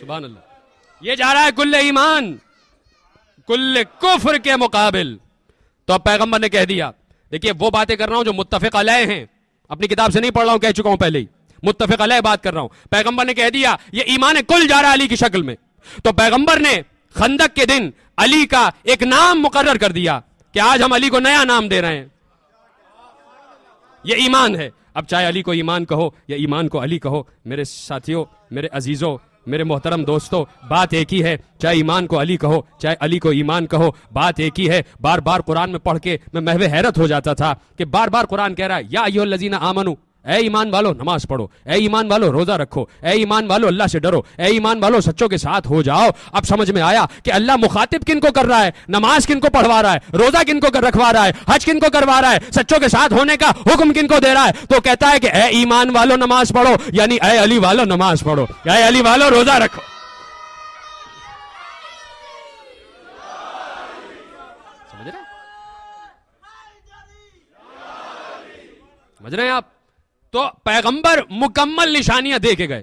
سبحان اللہ. یہ جا رہا ہے کل ایمان کل کفر کے مقابل. تو اب پیغمبر نے کہہ دیا. دیکھیے وہ باتیں کر رہا ہوں جو متفق علیہ ہیں, اپنی کتاب سے نہیں پڑھ رہا ہوں, کہہ چکا ہوں پہلے ہی, متفق علیہ بات کر رہا ہوں. پیغمبر نے کہہ دیا یہ ایمان کل جا رہا ہے علی کی شکل میں. تو پیغمبر نے خندق کے دن علی کا ایک نام مقرر کر دیا کہ آج ہم علی کو نیا نام دے رہے ہیں, یہ ایمان ہے. اب چاہے علی کو ایمان کہو یا ایمان کو علی کہو, میرے ساتھیوں, میرے عزیزوں, میرے محترم دوستو, بات ایک ہی ہے. چاہے ایمان کو علی کہو چاہے علی کو ایمان کہو, بات ایک ہی ہے. بار بار قرآن میں پڑھ کے میں محو حیرت ہو جاتا تھا کہ بار بار قرآن کہہ رہا ہے یا ایھا الذین آمنو, اے ایمان والو نماز پڑھو, اے ایمان والو روزہ رکھو, اے ایمان والو اللہ سے ڈرو, اے ایمان والو سچوں کے ساتھ ہو جاؤ. اب سمجھ میں آیا کہ اللہ مخاطب کن کو کر رہا ہے, نماز کن کو پڑھوا رہا ہے, روزہ کن کو رکھوا رہا ہے, حج کن کو کروا رہا ہے, سچوں کے ساتھ ہونے کا حکم کن کو دے رہا ہے. تو کہتا ہے کہ اے ایمان والو نماز پڑھو, یعنی اے علی والو نماز پڑھو, اے علی والو روزہ رکھو. سمجھ رہے ہیں آپ؟ تو پیغمبر مکمل نشانیاں دے کے گئے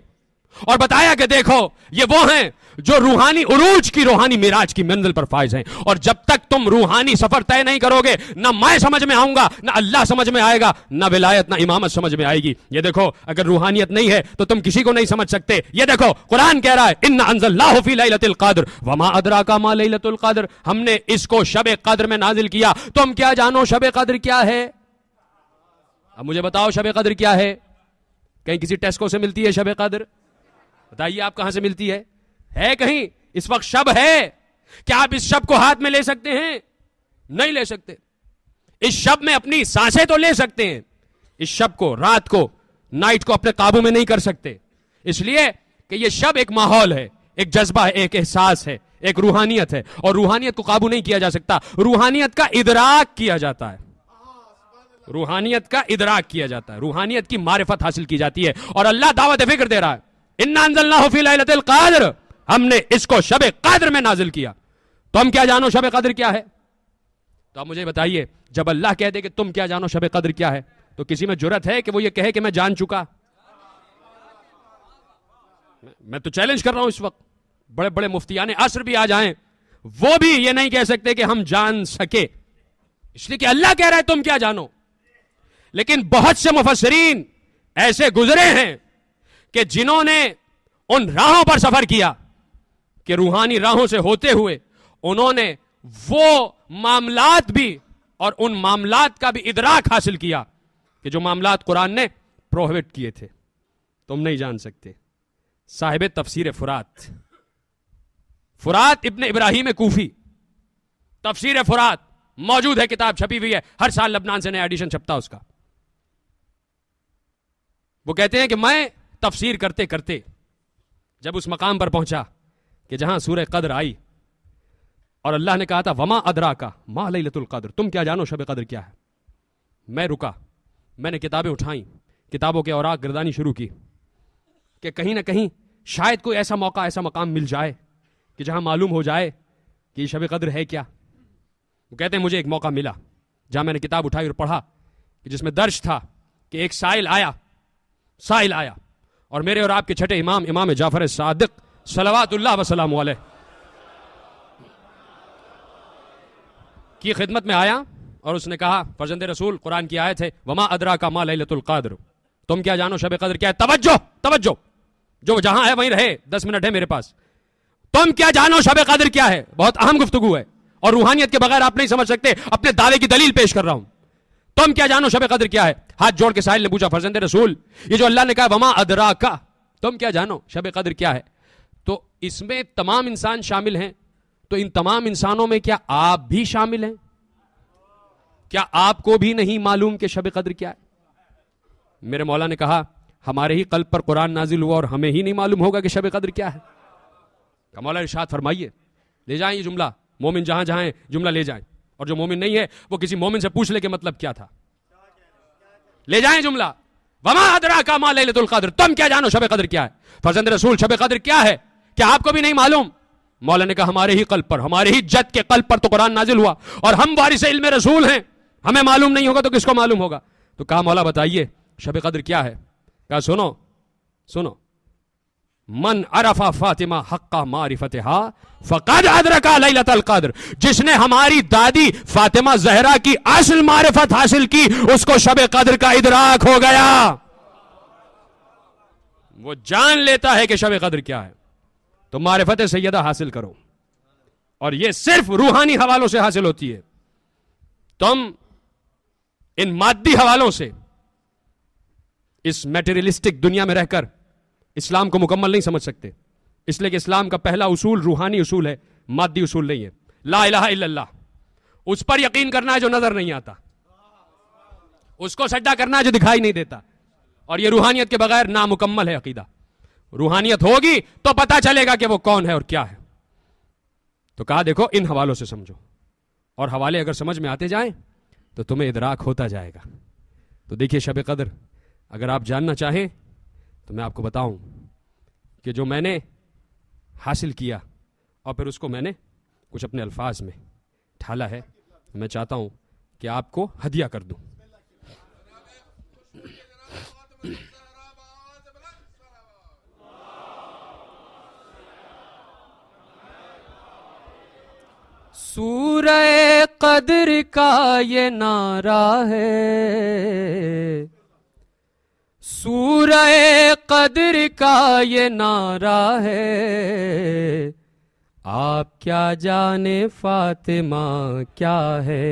اور بتایا کہ دیکھو یہ وہ ہیں جو روحانی عروج کی, روحانی معراج کی منزل پر فائز ہیں. اور جب تک تم روحانی سفر طے نہیں کرو گے, نہ میں سمجھ میں آؤں گا, نہ اللہ سمجھ میں آئے گا, نہ ولایت نہ امامت سمجھ میں آئے گی. یہ دیکھو اگر روحانیت نہیں ہے تو تم کسی کو نہیں سمجھ سکتے. یہ دیکھو قرآن کہہ رہا ہے اِنَّا أَنزَلْنَاهُ فِي لَيْلَةِ الْقَدْرِ وَمَا أَدْرَاكَ مَا لَيْلَةُ الْقَدْرِ. ہم نے اس کو شب قدر میں نازل کیا. تم کیا جانو شب قدر کیا ہے؟ اب مجھے بتاؤ شب قدر کیا ہے؟ کہیں کسی ٹیسکو سے ملتی ہے شب قدر؟ بتائیے آپ کہاں سے ملتی ہے؟ ہے کہیں اس وقت شب ہے؟ کیا آپ اس شب کو ہاتھ میں لے سکتے ہیں؟ نہیں لے سکتے. اس شب میں اپنی سانسیں تو لے سکتے ہیں, اس شب کو, رات کو, نائٹ کو اپنے قابو میں نہیں کر سکتے. اس لیے کہ یہ شب ایک ماحول ہے, ایک جذبہ ہے, ایک احساس ہے, ایک روحانیت ہے, اور روحانیت کو قابو نہیں کیا جا سکتا. روحانیت کا ادراک کیا جاتا ہے, روحانیت کا ادراک کیا جاتا ہے, روحانیت کی معرفت حاصل کی جاتی ہے. اور اللہ دعوت فکر دے رہا ہے اِنَّا أَنزَلْنَاهُ فِي لَيْلَةِ الْقَدْرِ, ہم نے اس کو شب قدر میں نازل کیا. تو ہم کیا جانو شب قدر کیا ہے؟ تو اب مجھے بتائیے جب اللہ کہہ دے کہ تم کیا جانو شب قدر کیا ہے, تو کسی میں جرت ہے کہ وہ یہ کہے کہ میں جان چکا؟ میں تو چیلنج کر رہا ہوں اس وقت, بڑے بڑے مفتیان عصر بھی آ جائیں وہ بھی یہ نہیں کہہ سکتے کہ ہم جان سکے, اس لیے کہ اللہ کہہ رہا ہے تم کیا جانو. لیکن بہت سے مفسرین ایسے گزرے ہیں کہ جنہوں نے ان راہوں پر سفر کیا کہ روحانی راہوں سے ہوتے ہوئے انہوں نے وہ معاملات بھی اور ان معاملات کا بھی ادراک حاصل کیا کہ جو معاملات قرآن نے پروہیبٹ کیے تھے. تم نہیں جان سکتے. صاحب تفسیر فرات, فرات ابن ابراہیم کوفی, تفسیر فرات موجود ہے, کتاب چھپی ہوئی ہے, ہر سال لبنان سے نیا ایڈیشن چھپتا اس کا. وہ کہتے ہیں کہ میں تفسیر کرتے کرتے جب اس مقام پر پہنچا کہ جہاں سورہ قدر آئی اور اللہ نے کہا تھا وما ادراکا ما لیلۃ القدر, تم کیا جانو شب قدر کیا ہے, میں رکا, میں نے کتابیں اٹھائیں, کتابوں کے اوراق گردانی شروع کی کہ کہیں نہ کہیں شاید کوئی ایسا موقع, ایسا مقام مل جائے کہ جہاں معلوم ہو جائے کہ یہ شب قدر ہے کیا. وہ کہتے ہیں مجھے ایک موقع ملا جہاں میں نے کتاب اٹھائی اور پڑھا کہ جس میں درج تھا کہ ایک سائل آیا اور میرے اور آپ کے چھٹے امام, امام جعفر صادق صلوات اللہ وسلام علیہ کی خدمت میں آیا اور اس نے کہا فرزند رسول قرآن کی آیت ہے وما ادراک ما لیلۃ القدر, تم کیا جانو شب قدر کیا ہے. توجہ جو جہاں ہے وہیں رہے, 10 منٹ ہے میرے پاس. تم کیا جانو شب قدر کیا ہے, بہت اہم گفتگو ہے اور روحانیت کے بغیر آپ نہیں سمجھ سکتے. اپنے دعوے کی دلیل پیش کر رہا ہوں. تم کیا جانو شب قدر کیا ہے. ہاتھ جوڑ کے سائل نے پوچھا فرزند رسول یہ جو اللہ نے کہا وما ادراکا, تم کیا جانو شب قدر کیا ہے, تو اس میں تمام انسان شامل ہیں. تو ان تمام انسانوں میں کیا آپ بھی شامل ہیں؟ کیا آپ کو بھی نہیں معلوم کہ شب قدر کیا ہے؟ میرے مولا نے کہا ہمارے ہی قلب پر قرآن نازل ہوا اور ہمیں ہی نہیں معلوم ہوگا کہ شب قدر کیا ہے. کہ مولا ارشاد فرمائیے, لے جائیں یہ جملہ, مومن جہاں جہاں ہیں جملہ لے جائیں, اور جو مومن نہیں ہے وہ کسی مومن سے پوچھ لے کہ مطلب کیا تھا. لے جائیں جملہ وما ادراک ما لیلۃ القدر, تم کیا جانو شب قدر کیا ہے. فرزند رسول شب قدر کیا ہے, کیا آپ کو بھی نہیں معلوم؟ مولا نے کہا ہمارے ہی قلب پر, ہمارے ہی جد کے قلب پر تو قرآن نازل ہوا اور ہم وارث علم رسول ہیں, ہمیں معلوم نہیں ہوگا تو کس کو معلوم ہوگا. تو کہا مولا بتائیے شب قدر کیا ہے. کہا سنو من عرفا فاطمہ حقا معرفتہا فقد ادرکا لیلۃ القدر. جس نے ہماری دادی فاطمہ زہرا کی اصل معرفت حاصل کی اس کو شب قدر کا ادراک ہو گیا. وہ جان لیتا ہے کہ شب قدر کیا ہے. تو معرفت سیدہ حاصل کرو, اور یہ صرف روحانی حوالوں سے حاصل ہوتی ہے. تم ان مادی حوالوں سے اس میٹیریلسٹک دنیا میں رہ کر اسلام کو مکمل نہیں سمجھ سکتے, اس لیے کہ اسلام کا پہلا اصول روحانی اصول ہے, مادی اصول نہیں ہے. لا الہ الا اللہ, اس پر یقین کرنا ہے جو نظر نہیں آتا, اس کو سجدہ کرنا ہے جو دکھائی نہیں دیتا. اور یہ روحانیت کے بغیر نامکمل ہے عقیدہ. روحانیت ہوگی تو پتا چلے گا کہ وہ کون ہے اور کیا ہے. تو کہا دیکھو ان حوالوں سے سمجھو, اور حوالے اگر سمجھ میں آتے جائیں تو تمہیں ادراک ہوتا جائے گا. تو دیکھیے شب قدر اگر آپ جاننا چاہیں تو میں آپ کو بتاؤں کہ جو میں نے حاصل کیا اور پھر اس کو میں نے کچھ اپنے الفاظ میں ڈھالا ہے, میں چاہتا ہوں کہ آپ کو ہدیہ کر دوں. سورہ قدر کا یہ نعرہ ہے, سورہ قدر کا یہ نعرہ ہے, آپ کیا جانے فاطمہ کیا ہے,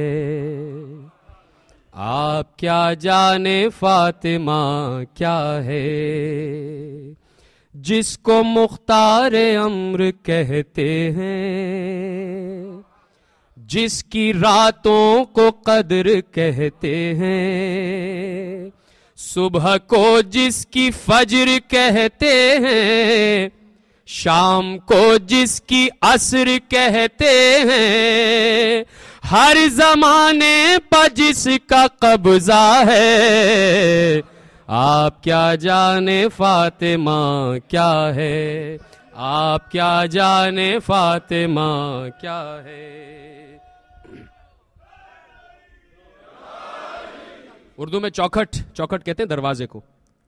آپ کیا جانے فاطمہ کیا ہے. جس کو مختار امر کہتے ہیں, جس کی راتوں کو قدر کہتے ہیں, صبح کو جس کی فجر کہتے ہیں, شام کو جس کی عصر کہتے ہیں, ہر زمانے پر جس کا قبضہ ہے, آپ کیا جانے فاطمہ کیا ہے, آپ کیا جانے فاطمہ کیا ہے. اردو میں چوکھٹ, چوکھٹ کہتے ہیں دروازے کو,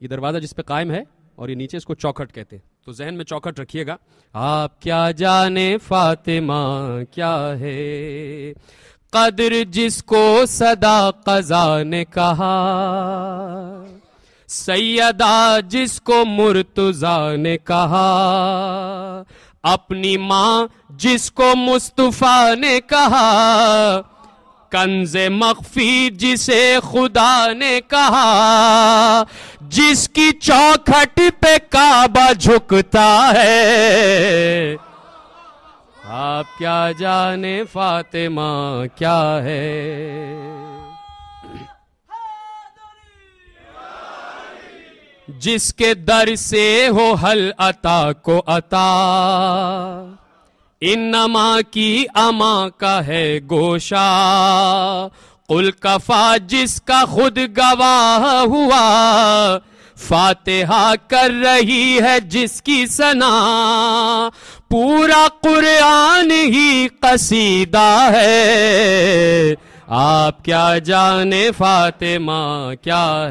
یہ دروازہ جس پہ قائم ہے اور یہ نیچے اس کو چوکھٹ کہتے ہیں. تو ذہن میں چوکھٹ رکھیے گا. آپ کیا جانے فاطمہ کیا ہے, قدر جس کو صدا قضا نے کہا, سیدہ جس کو مرتضیٰ نے کہا, اپنی ماں جس کو مصطفیٰ نے کہا, کنز مخفی جسے خدا نے کہا, جس کی چوکھٹ پہ کعبہ جھکتا ہے, آپ کیا جانے فاطمہ کیا ہے. جس کے در سے ہو حل عطا کو عطا, انما کی اما کا ہے گوشہ, قل کفا جس کا خود گواہ ہوا, فاتحہ کر رہی ہے جس کی ثنا, پورا قرآن ہی قصیدہ ہے, آپ کیا جانے فاطمہ کیا ہے.